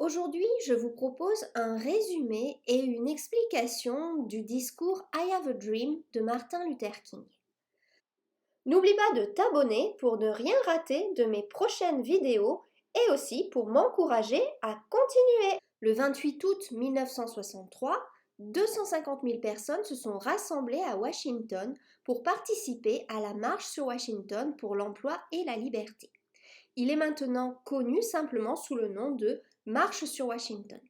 Aujourd'hui, je vous propose un résumé et une explication du discours I Have a Dream de Martin Luther King. N'oublie pas de t'abonner pour ne rien rater de mes prochaines vidéos et aussi pour m'encourager à continuer. Le 28 août 1963, 250 000 personnes se sont rassemblées à Washington pour participer à la marche sur Washington pour l'emploi et la liberté. Il est maintenant connu simplement sous le nom de Marche sur Washington.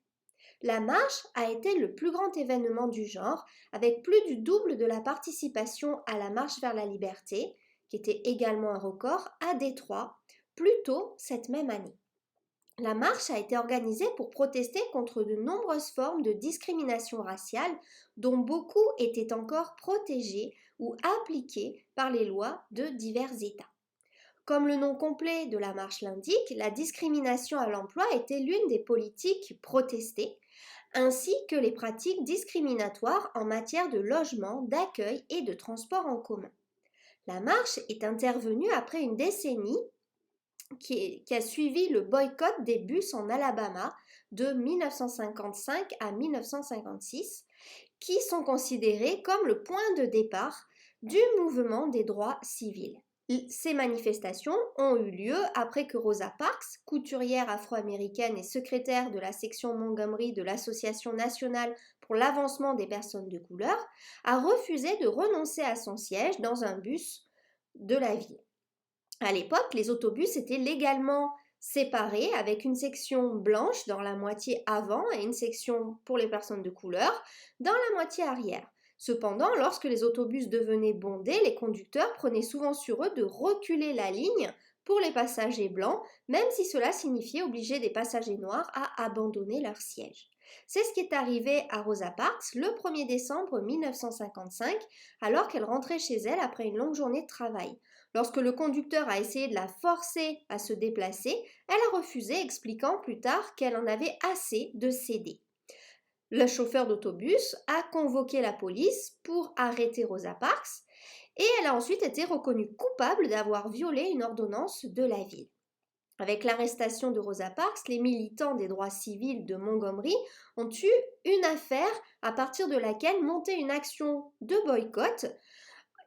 La marche a été le plus grand événement du genre, avec plus du double de la participation à la marche vers la liberté, qui était également un record, à Détroit, plus tôt cette même année. La marche a été organisée pour protester contre de nombreuses formes de discrimination raciale dont beaucoup étaient encore protégées ou appliquées par les lois de divers États. Comme le nom complet de la marche l'indique, la discrimination à l'emploi était l'une des politiques protestées, ainsi que les pratiques discriminatoires en matière de logement, d'accueil et de transport en commun. La marche est intervenue après une décennie qui a suivi le boycott des bus en Alabama de 1955 à 1956, qui sont considérés comme le point de départ du mouvement des droits civils. Ces manifestations ont eu lieu après que Rosa Parks, couturière afro-américaine et secrétaire de la section Montgomery de l'Association nationale pour l'avancement des personnes de couleur, a refusé de renoncer à son siège dans un bus de la ville. À l'époque, les autobus étaient légalement séparés avec une section blanche dans la moitié avant et une section pour les personnes de couleur dans la moitié arrière. Cependant, lorsque les autobus devenaient bondés, les conducteurs prenaient souvent sur eux de reculer la ligne pour les passagers blancs, même si cela signifiait obliger des passagers noirs à abandonner leur siège. C'est ce qui est arrivé à Rosa Parks le 1er décembre 1955, alors qu'elle rentrait chez elle après une longue journée de travail. Lorsque le conducteur a essayé de la forcer à se déplacer, elle a refusé, expliquant plus tard qu'elle en avait assez de céder. Le chauffeur d'autobus a convoqué la police pour arrêter Rosa Parks et elle a ensuite été reconnue coupable d'avoir violé une ordonnance de la ville. Avec l'arrestation de Rosa Parks, les militants des droits civils de Montgomery ont eu une affaire à partir de laquelle monter une action de boycott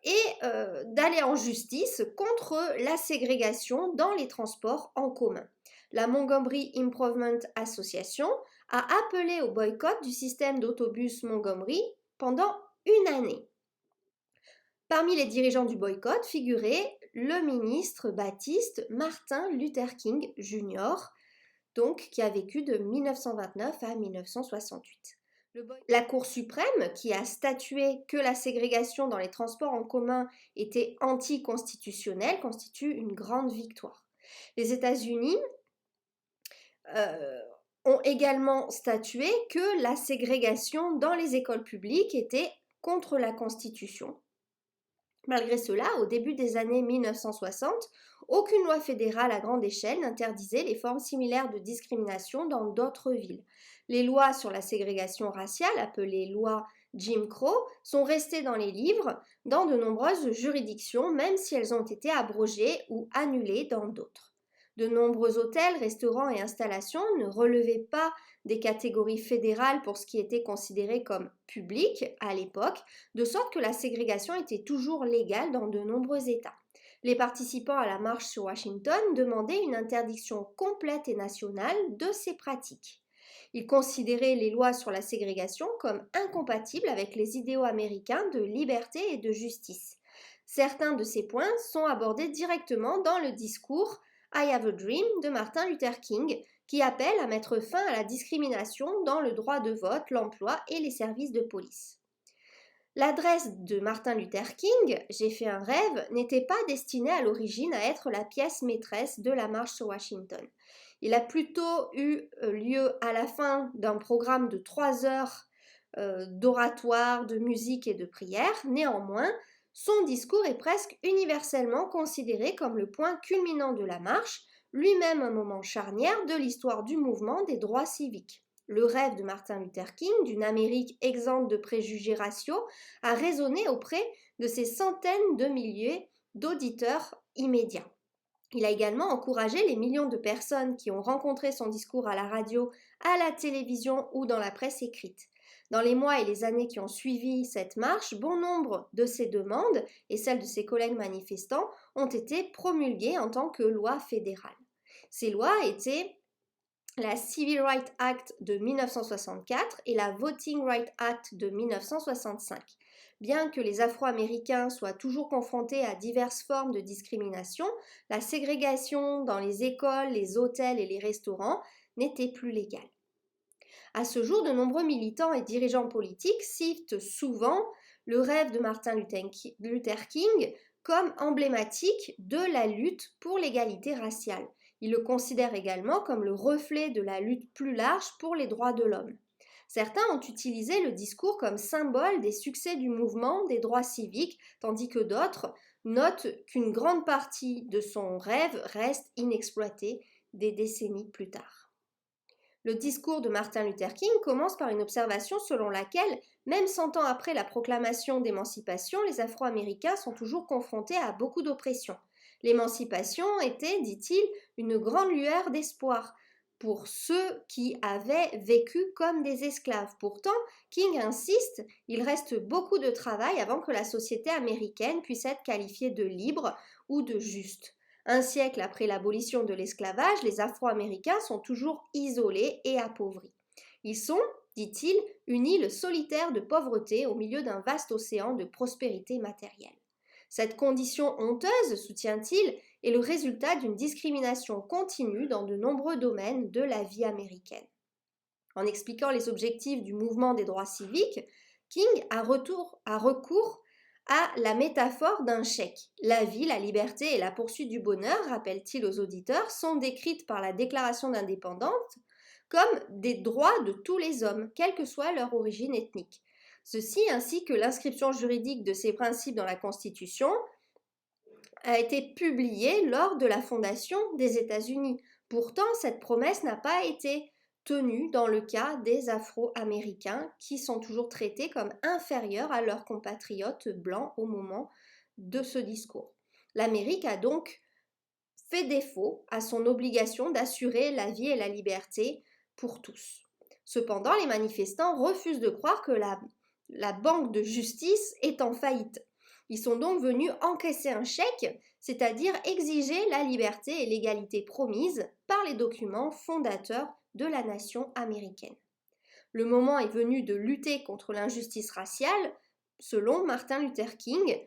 et d'aller en justice contre la ségrégation dans les transports en commun. La Montgomery Improvement Association a appelé au boycott du système d'autobus Montgomery pendant une année. Parmi les dirigeants du boycott figurait le ministre baptiste Martin Luther King Jr., donc qui a vécu de 1929 à 1968. La Cour suprême, qui a statué que la ségrégation dans les transports en commun était anticonstitutionnelle, constitue une grande victoire. Les États-Unis ont également statué que la ségrégation dans les écoles publiques était contre la Constitution. Malgré cela, au début des années 1960, aucune loi fédérale à grande échelle n'interdisait les formes similaires de discrimination dans d'autres villes. Les lois sur la ségrégation raciale, appelées lois Jim Crow, sont restées dans les livres dans de nombreuses juridictions, même si elles ont été abrogées ou annulées dans d'autres. De nombreux hôtels, restaurants et installations ne relevaient pas des catégories fédérales pour ce qui était considéré comme public à l'époque, de sorte que la ségrégation était toujours légale dans de nombreux États. Les participants à la marche sur Washington demandaient une interdiction complète et nationale de ces pratiques. Ils considéraient les lois sur la ségrégation comme incompatibles avec les idéaux américains de liberté et de justice. Certains de ces points sont abordés directement dans le discours I Have a Dream de Martin Luther King, qui appelle à mettre fin à la discrimination dans le droit de vote, l'emploi et les services de police. L'adresse de Martin Luther King, J'ai fait un rêve, n'était pas destinée à l'origine à être la pièce maîtresse de la marche sur Washington. Il a plutôt eu lieu à la fin d'un programme de 3 heures d'oratoire, de musique et de prière. Néanmoins, son discours est presque universellement considéré comme le point culminant de la marche, lui-même un moment charnière de l'histoire du mouvement des droits civiques. Le rêve de Martin Luther King d'une Amérique exempte de préjugés raciaux a résonné auprès de ces centaines de milliers d'auditeurs immédiats. Il a également encouragé les millions de personnes qui ont rencontré son discours à la radio, à la télévision ou dans la presse écrite. Dans les mois et les années qui ont suivi cette marche, bon nombre de ses demandes et celles de ses collègues manifestants ont été promulguées en tant que loi fédérale. Ces lois étaient la Civil Rights Act de 1964 et la Voting Rights Act de 1965. Bien que les Afro-Américains soient toujours confrontés à diverses formes de discrimination, la ségrégation dans les écoles, les hôtels et les restaurants n'était plus légale. À ce jour, de nombreux militants et dirigeants politiques citent souvent le rêve de Martin Luther King comme emblématique de la lutte pour l'égalité raciale. Ils le considèrent également comme le reflet de la lutte plus large pour les droits de l'homme. Certains ont utilisé le discours comme symbole des succès du mouvement des droits civiques, tandis que d'autres notent qu'une grande partie de son rêve reste inexploitée des décennies plus tard. Le discours de Martin Luther King commence par une observation selon laquelle, même 100 ans après la proclamation d'émancipation, les Afro-Américains sont toujours confrontés à beaucoup d'oppression. L'émancipation était, dit-il, une grande lueur d'espoir pour ceux qui avaient vécu comme des esclaves. Pourtant, King insiste, il reste beaucoup de travail avant que la société américaine puisse être qualifiée de libre ou de juste. Un siècle après l'abolition de l'esclavage, les Afro-Américains sont toujours isolés et appauvris. Ils sont, dit-il, une île solitaire de pauvreté au milieu d'un vaste océan de prospérité matérielle. Cette condition honteuse, soutient-il, est le résultat d'une discrimination continue dans de nombreux domaines de la vie américaine. En expliquant les objectifs du mouvement des droits civiques, King a recours à la métaphore d'un chèque. La vie, la liberté et la poursuite du bonheur, rappelle-t-il aux auditeurs, sont décrites par la Déclaration d'indépendance comme des droits de tous les hommes, quelle que soit leur origine ethnique. Ceci, ainsi que l'inscription juridique de ces principes dans la Constitution, a été publiée lors de la fondation des États-Unis. Pourtant, cette promesse n'a pas été tenue dans le cas des Afro-Américains qui sont toujours traités comme inférieurs à leurs compatriotes blancs au moment de ce discours. L'Amérique a donc fait défaut à son obligation d'assurer la vie et la liberté pour tous. Cependant, les manifestants refusent de croire que la banque de justice est en faillite. Ils sont donc venus encaisser un chèque, c'est-à-dire exiger la liberté et l'égalité promises par les documents fondateurs de la nation américaine. Le moment est venu de lutter contre l'injustice raciale, selon Martin Luther King,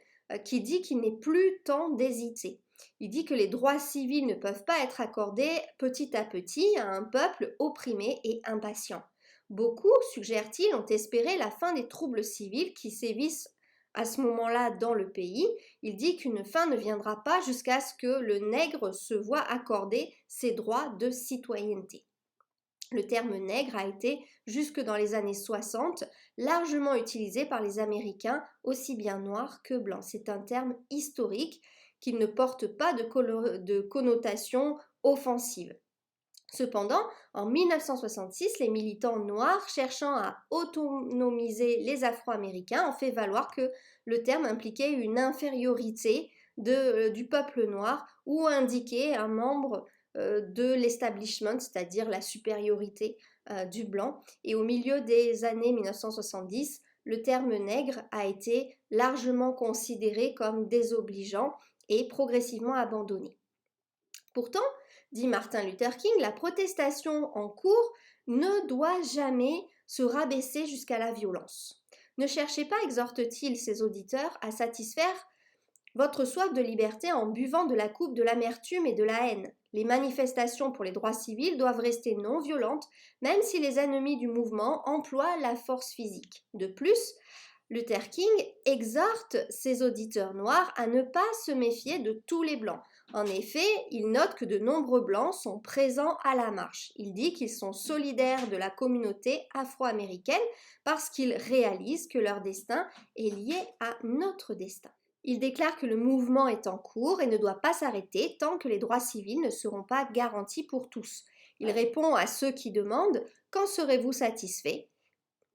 qui dit qu'il n'est plus temps d'hésiter. Il dit que les droits civils ne peuvent pas être accordés petit à petit à un peuple opprimé et impatient. Beaucoup, suggère-t-il, ont espéré la fin des troubles civils qui sévissent à ce moment-là dans le pays. Il dit qu'une fin ne viendra pas jusqu'à ce que le nègre se voie accorder ses droits de citoyenneté. Le terme nègre a été, jusque dans les années 60, largement utilisé par les Américains, aussi bien noirs que blancs. C'est un terme historique qui ne porte pas de connotation offensive. Cependant, en 1966, les militants noirs cherchant à autonomiser les Afro-Américains ont fait valoir que le terme impliquait une infériorité du peuple noir ou indiquait un membre de l'establishment, c'est-à-dire la supériorité du blanc. Et au milieu des années 1970, le terme nègre a été largement considéré comme désobligeant et progressivement abandonné. Pourtant, dit Martin Luther King, la protestation en cours ne doit jamais se rabaisser jusqu'à la violence. Ne cherchez pas, exhorte-t-il ses auditeurs, à satisfaire votre soif de liberté en buvant de la coupe de l'amertume et de la haine. Les manifestations pour les droits civils doivent rester non violentes, même si les ennemis du mouvement emploient la force physique. De plus, Luther King exhorte ses auditeurs noirs à ne pas se méfier de tous les blancs. En effet, il note que de nombreux blancs sont présents à la marche. Il dit qu'ils sont solidaires de la communauté afro-américaine parce qu'ils réalisent que leur destin est lié à notre destin. Il déclare que le mouvement est en cours et ne doit pas s'arrêter tant que les droits civils ne seront pas garantis pour tous. Il répond à ceux qui demandent « Quand serez-vous satisfaits ?»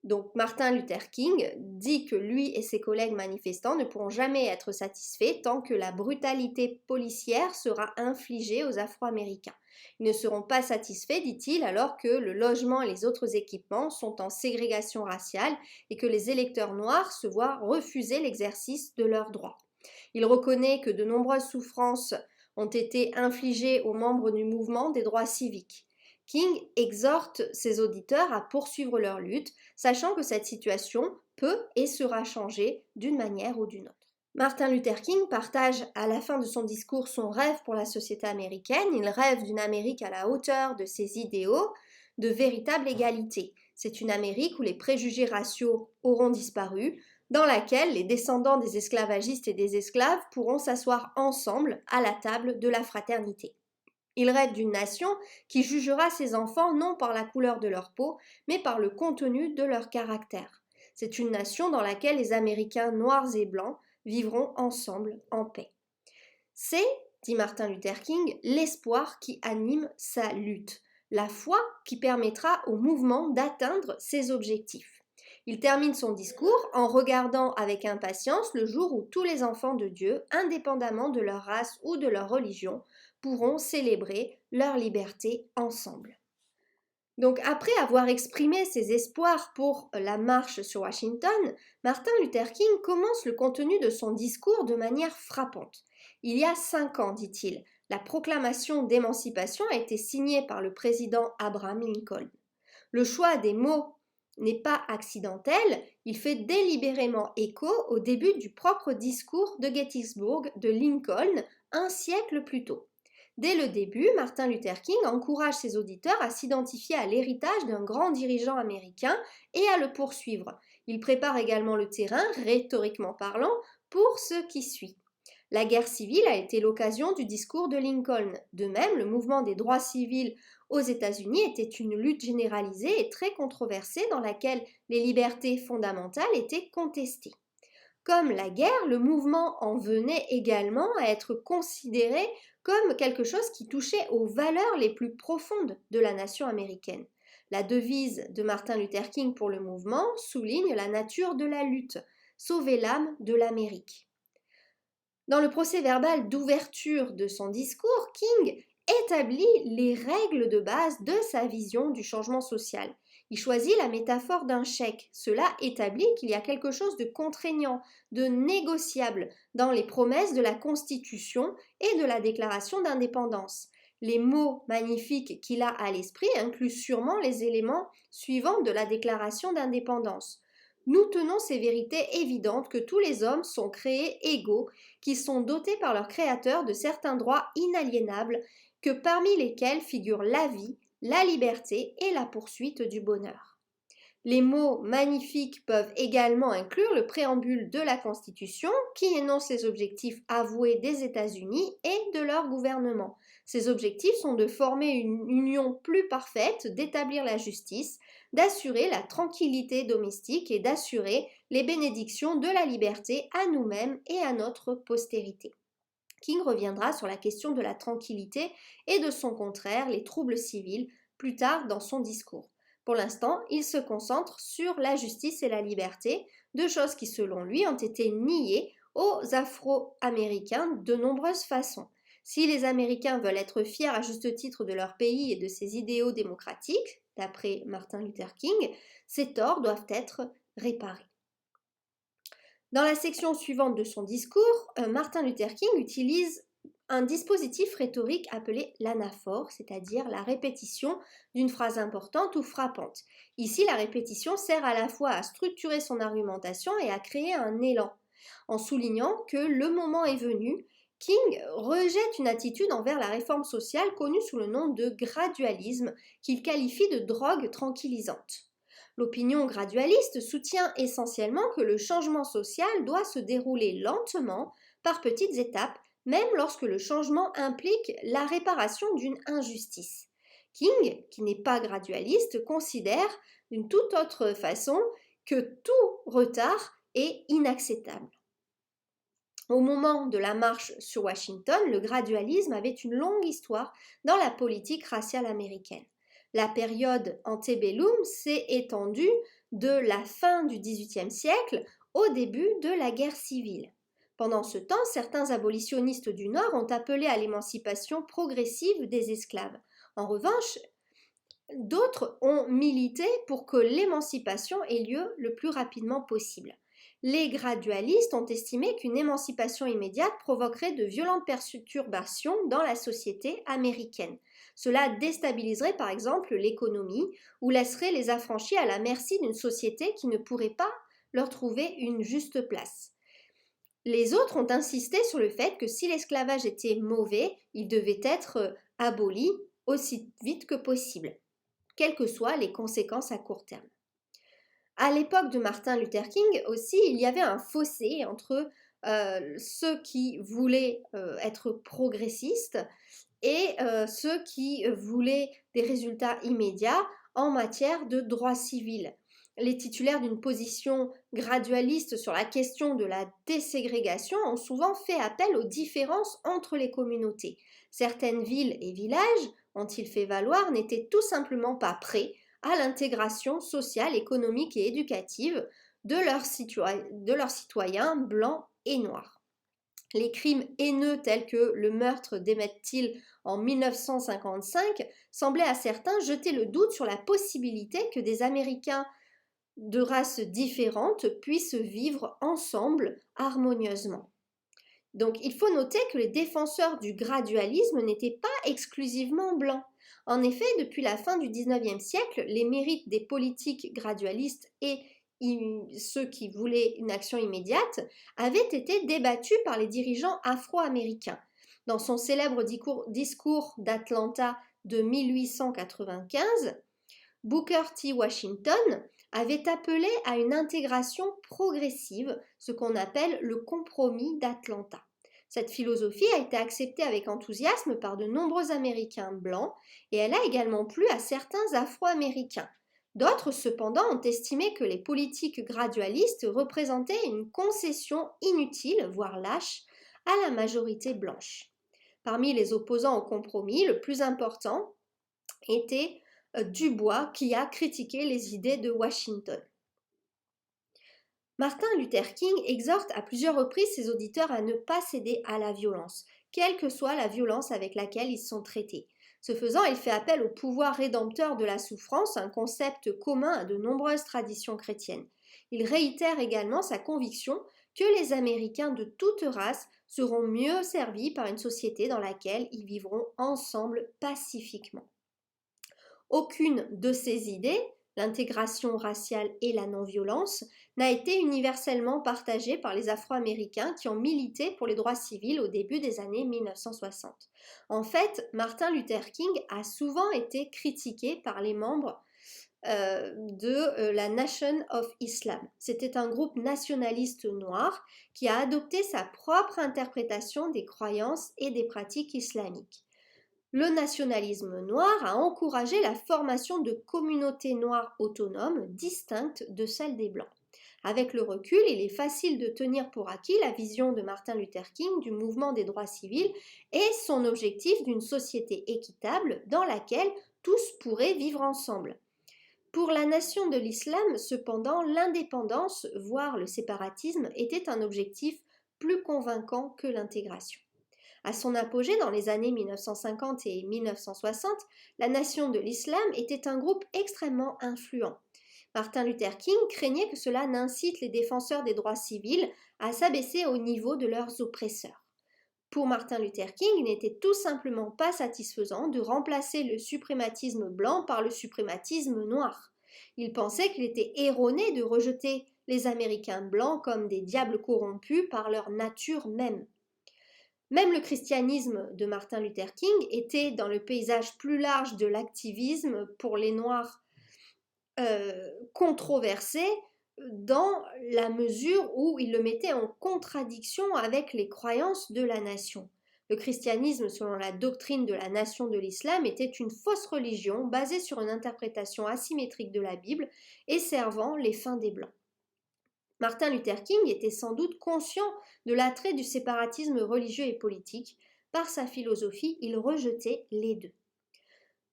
Donc Martin Luther King dit que lui et ses collègues manifestants ne pourront jamais être satisfaits tant que la brutalité policière sera infligée aux Afro-Américains. Ils ne seront pas satisfaits, dit-il, alors que le logement et les autres équipements sont en ségrégation raciale et que les électeurs noirs se voient refuser l'exercice de leurs droits. Il reconnaît que de nombreuses souffrances ont été infligées aux membres du mouvement des droits civiques. King exhorte ses auditeurs à poursuivre leur lutte, sachant que cette situation peut et sera changée d'une manière ou d'une autre. Martin Luther King partage à la fin de son discours son rêve pour la société américaine. Il rêve d'une Amérique à la hauteur de ses idéaux, de véritable égalité. C'est une Amérique où les préjugés raciaux auront disparu, dans laquelle les descendants des esclavagistes et des esclaves pourront s'asseoir ensemble à la table de la fraternité. Il rêve d'une nation qui jugera ses enfants non par la couleur de leur peau, mais par le contenu de leur caractère. C'est une nation dans laquelle les Américains noirs et blancs vivront ensemble en paix. C'est, dit Martin Luther King, l'espoir qui anime sa lutte, la foi qui permettra au mouvement d'atteindre ses objectifs. Il termine son discours en regardant avec impatience le jour où tous les enfants de Dieu, indépendamment de leur race ou de leur religion, pourront célébrer leur liberté ensemble. Donc après avoir exprimé ses espoirs pour la marche sur Washington, Martin Luther King commence le contenu de son discours de manière frappante. Il y a 5 ans, dit-il, la proclamation d'émancipation a été signée par le président Abraham Lincoln. Le choix des mots n'est pas accidentel, il fait délibérément écho au début du propre discours de Gettysburg de Lincoln un siècle plus tôt. Dès le début, Martin Luther King encourage ses auditeurs à s'identifier à l'héritage d'un grand dirigeant américain et à le poursuivre. Il prépare également le terrain, rhétoriquement parlant, pour ce qui suit. La guerre civile a été l'occasion du discours de Lincoln. De même, le mouvement des droits civils aux États-Unis était une lutte généralisée et très controversée dans laquelle les libertés fondamentales étaient contestées. Comme la guerre, le mouvement en venait également à être considéré comme quelque chose qui touchait aux valeurs les plus profondes de la nation américaine. La devise de Martin Luther King pour le mouvement souligne la nature de la lutte, sauver l'âme de l'Amérique. Dans le procès-verbal d'ouverture de son discours, King établit les règles de base de sa vision du changement social. Il choisit la métaphore d'un chèque. Cela établit qu'il y a quelque chose de contraignant, de négociable dans les promesses de la Constitution et de la Déclaration d'indépendance. Les mots magnifiques qu'il a à l'esprit incluent sûrement les éléments suivants de la Déclaration d'indépendance. Nous tenons ces vérités évidentes que tous les hommes sont créés égaux, qui sont dotés par leur Créateur de certains droits inaliénables, que parmi lesquels figurent la vie, la liberté et la poursuite du bonheur. Les mots magnifiques peuvent également inclure le préambule de la Constitution qui énonce les objectifs avoués des États-Unis et de leur gouvernement. Ces objectifs sont de former une union plus parfaite, d'établir la justice, d'assurer la tranquillité domestique et d'assurer les bénédictions de la liberté à nous-mêmes et à notre postérité. King reviendra sur la question de la tranquillité et de son contraire, les troubles civils, plus tard dans son discours. Pour l'instant, il se concentre sur la justice et la liberté, deux choses qui, selon lui, ont été niées aux Afro-Américains de nombreuses façons. Si les Américains veulent être fiers à juste titre de leur pays et de ses idéaux démocratiques, d'après Martin Luther King, ces torts doivent être réparés. Dans la section suivante de son discours, Martin Luther King utilise un dispositif rhétorique appelé l'anaphore, c'est-à-dire la répétition d'une phrase importante ou frappante. Ici, la répétition sert à la fois à structurer son argumentation et à créer un élan. En soulignant que le moment est venu, King rejette une attitude envers la réforme sociale connue sous le nom de gradualisme, qu'il qualifie de drogue tranquillisante. L'opinion gradualiste soutient essentiellement que le changement social doit se dérouler lentement, par petites étapes, même lorsque le changement implique la réparation d'une injustice. King, qui n'est pas gradualiste, considère d'une toute autre façon que tout retard est inacceptable. Au moment de la marche sur Washington, le gradualisme avait une longue histoire dans la politique raciale américaine. La période antebellum s'est étendue de la fin du XVIIIe siècle au début de la guerre civile. Pendant ce temps, certains abolitionnistes du Nord ont appelé à l'émancipation progressive des esclaves. En revanche, d'autres ont milité pour que l'émancipation ait lieu le plus rapidement possible. Les gradualistes ont estimé qu'une émancipation immédiate provoquerait de violentes perturbations dans la société américaine. Cela déstabiliserait par exemple l'économie ou laisserait les affranchis à la merci d'une société qui ne pourrait pas leur trouver une juste place. Les autres ont insisté sur le fait que si l'esclavage était mauvais, il devait être aboli aussi vite que possible, quelles que soient les conséquences à court terme. À l'époque de Martin Luther King aussi, il y avait un fossé entre ceux qui voulaient être progressistes et ceux qui voulaient des résultats immédiats en matière de droits civils. Les titulaires d'une position gradualiste sur la question de la déségrégation ont souvent fait appel aux différences entre les communautés. Certaines villes et villages, ont-ils fait valoir, n'étaient tout simplement pas prêts à l'intégration sociale, économique et éducative de leurs citoyens blancs et noirs. Les crimes haineux tels que le meurtre d'Emmett Till en 1955 semblaient à certains jeter le doute sur la possibilité que des Américains de races différentes puissent vivre ensemble harmonieusement. Donc il faut noter que les défenseurs du gradualisme n'étaient pas exclusivement blancs. En effet, depuis la fin du XIXe siècle, les mérites des politiques gradualistes et ceux qui voulaient une action immédiate avaient été débattus par les dirigeants afro-américains. Dans son célèbre discours d'Atlanta de 1895, Booker T. Washington avait appelé à une intégration progressive, ce qu'on appelle le compromis d'Atlanta. Cette philosophie a été acceptée avec enthousiasme par de nombreux Américains blancs et elle a également plu à certains Afro-Américains. D'autres, cependant, ont estimé que les politiques gradualistes représentaient une concession inutile, voire lâche, à la majorité blanche. Parmi les opposants au compromis, le plus important était Dubois, qui a critiqué les idées de Washington. Martin Luther King exhorte à plusieurs reprises ses auditeurs à ne pas céder à la violence, quelle que soit la violence avec laquelle ils sont traités. Ce faisant, il fait appel au pouvoir rédempteur de la souffrance, un concept commun à de nombreuses traditions chrétiennes. Il réitère également sa conviction que les Américains de toute race seront mieux servis par une société dans laquelle ils vivront ensemble pacifiquement. Aucune de ces idées, l'intégration raciale et la non-violence, n'a été universellement partagée par les Afro-Américains qui ont milité pour les droits civils au début des années 1960. En fait, Martin Luther King a souvent été critiqué par les membres de la Nation of Islam. C'était un groupe nationaliste noir qui a adopté sa propre interprétation des croyances et des pratiques islamiques. Le nationalisme noir a encouragé la formation de communautés noires autonomes distinctes de celles des Blancs. Avec le recul, il est facile de tenir pour acquis la vision de Martin Luther King du mouvement des droits civils et son objectif d'une société équitable dans laquelle tous pourraient vivre ensemble. Pour la nation de l'islam, cependant, l'indépendance, voire le séparatisme, était un objectif plus convaincant que l'intégration. À son apogée dans les années 1950 et 1960, la Nation de l'Islam était un groupe extrêmement influent. Martin Luther King craignait que cela n'incite les défenseurs des droits civils à s'abaisser au niveau de leurs oppresseurs. Pour Martin Luther King, il n'était tout simplement pas satisfaisant de remplacer le suprématisme blanc par le suprématisme noir. Il pensait qu'il était erroné de rejeter les Américains blancs comme des diables corrompus par leur nature même. Même le christianisme de Martin Luther King était dans le paysage plus large de l'activisme pour les Noirs controversé dans la mesure où il le mettait en contradiction avec les croyances de la nation. Le christianisme, selon la doctrine de la nation de l'islam, était une fausse religion basée sur une interprétation asymétrique de la Bible et servant les fins des Blancs. Martin Luther King était sans doute conscient de l'attrait du séparatisme religieux et politique. Par sa philosophie, il rejetait les deux.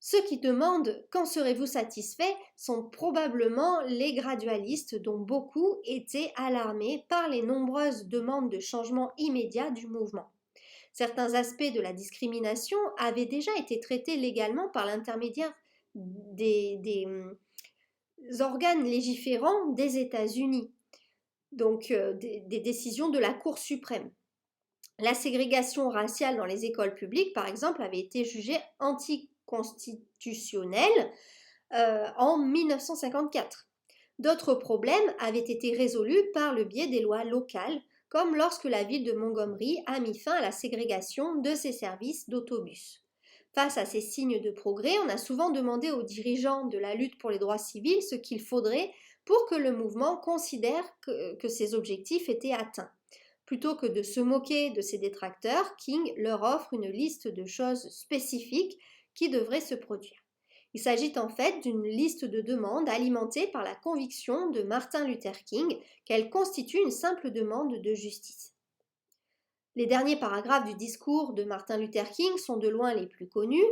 Ceux qui demandent quand serez-vous satisfait sont probablement les gradualistes dont beaucoup étaient alarmés par les nombreuses demandes de changement immédiat du mouvement. Certains aspects de la discrimination avaient déjà été traités légalement par l'intermédiaire des organes légiférants des États-Unis, donc des décisions de la Cour suprême. La ségrégation raciale dans les écoles publiques, par exemple, avait été jugée anticonstitutionnelle en 1954. D'autres problèmes avaient été résolus par le biais des lois locales, comme lorsque la ville de Montgomery a mis fin à la ségrégation de ses services d'autobus. Face à ces signes de progrès, on a souvent demandé aux dirigeants de la lutte pour les droits civils ce qu'il faudrait pour que le mouvement considère que ses objectifs étaient atteints. Plutôt que de se moquer de ses détracteurs, King leur offre une liste de choses spécifiques qui devraient se produire. Il s'agit en fait d'une liste de demandes alimentée par la conviction de Martin Luther King qu'elle constitue une simple demande de justice. Les derniers paragraphes du discours de Martin Luther King sont de loin les plus connus.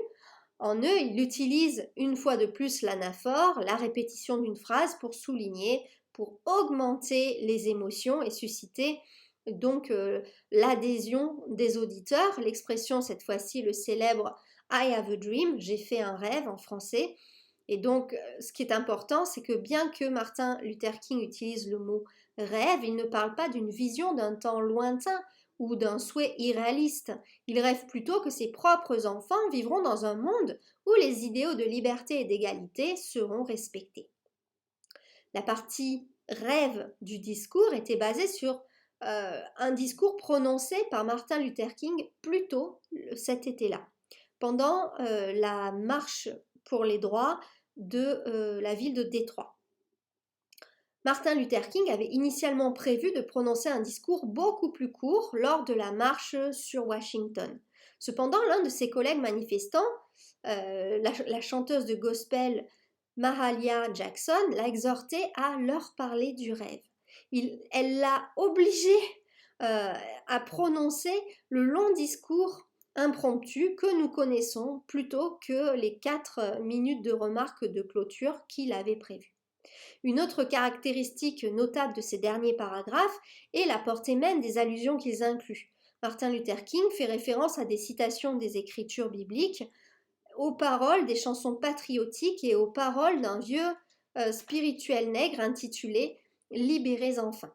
En eux, il utilise une fois de plus l'anaphore, la répétition d'une phrase pour souligner, pour augmenter les émotions et susciter donc l'adhésion des auditeurs. L'expression cette fois-ci le célèbre I have a dream, j'ai fait un rêve en français. Et donc ce qui est important, c'est que bien que Martin Luther King utilise le mot rêve, il ne parle pas d'une vision d'un temps lointain ou d'un souhait irréaliste. Il rêve plutôt que ses propres enfants vivront dans un monde où les idéaux de liberté et d'égalité seront respectés. La partie rêve du discours était basée sur un discours prononcé par Martin Luther King plus tôt cet été-là, pendant la marche pour les droits de la ville de Détroit. Martin Luther King avait initialement prévu de prononcer un discours beaucoup plus court lors de la marche sur Washington. Cependant, l'un de ses collègues manifestants, la chanteuse de gospel Mahalia Jackson, l'a exhorté à leur parler du rêve. Elle l'a obligé à prononcer le long discours impromptu que nous connaissons plutôt que les 4 minutes de remarques de clôture qu'il avait prévues. Une autre caractéristique notable de ces derniers paragraphes est la portée même des allusions qu'ils incluent. Martin Luther King fait référence à des citations des écritures bibliques, aux paroles des chansons patriotiques et aux paroles d'un vieux spirituel nègre intitulé « Libérez enfin ».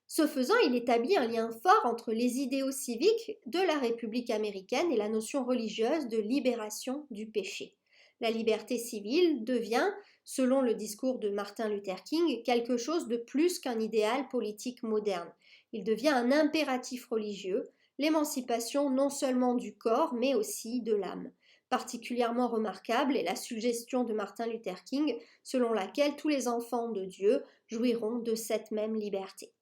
Ce faisant, il établit un lien fort entre les idéaux civiques de la République américaine et la notion religieuse de libération du péché. La liberté civile devient, selon le discours de Martin Luther King, quelque chose de plus qu'un idéal politique moderne. Il devient un impératif religieux, l'émancipation non seulement du corps, mais aussi de l'âme. Particulièrement remarquable est la suggestion de Martin Luther King, selon laquelle tous les enfants de Dieu jouiront de cette même liberté.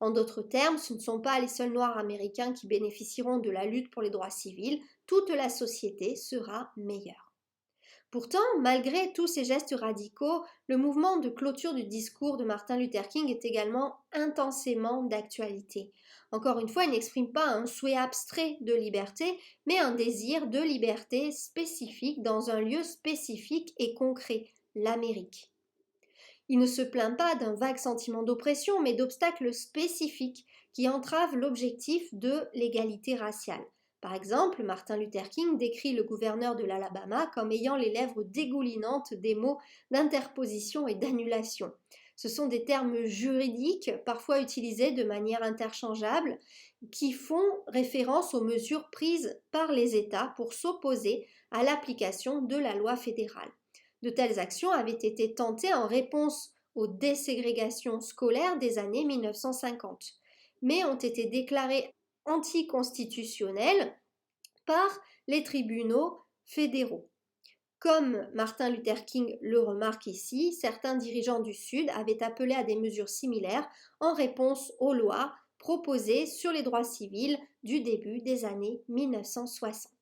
En d'autres termes, ce ne sont pas les seuls Noirs américains qui bénéficieront de la lutte pour les droits civils, toute la société sera meilleure. Pourtant, malgré tous ces gestes radicaux, le mouvement de clôture du discours de Martin Luther King est également intensément d'actualité. Encore une fois, il n'exprime pas un souhait abstrait de liberté, mais un désir de liberté spécifique dans un lieu spécifique et concret, l'Amérique. Il ne se plaint pas d'un vague sentiment d'oppression, mais d'obstacles spécifiques qui entravent l'objectif de l'égalité raciale. Par exemple, Martin Luther King décrit le gouverneur de l'Alabama comme ayant les lèvres dégoulinantes des mots d'interposition et d'annulation. Ce sont des termes juridiques, parfois utilisés de manière interchangeable, qui font référence aux mesures prises par les États pour s'opposer à l'application de la loi fédérale. De telles actions avaient été tentées en réponse aux déségrégations scolaires des années 1950, mais ont été déclarées anticonstitutionnelles par les tribunaux fédéraux. Comme Martin Luther King le remarque ici, certains dirigeants du Sud avaient appelé à des mesures similaires en réponse aux lois proposées sur les droits civils du début des années 1960.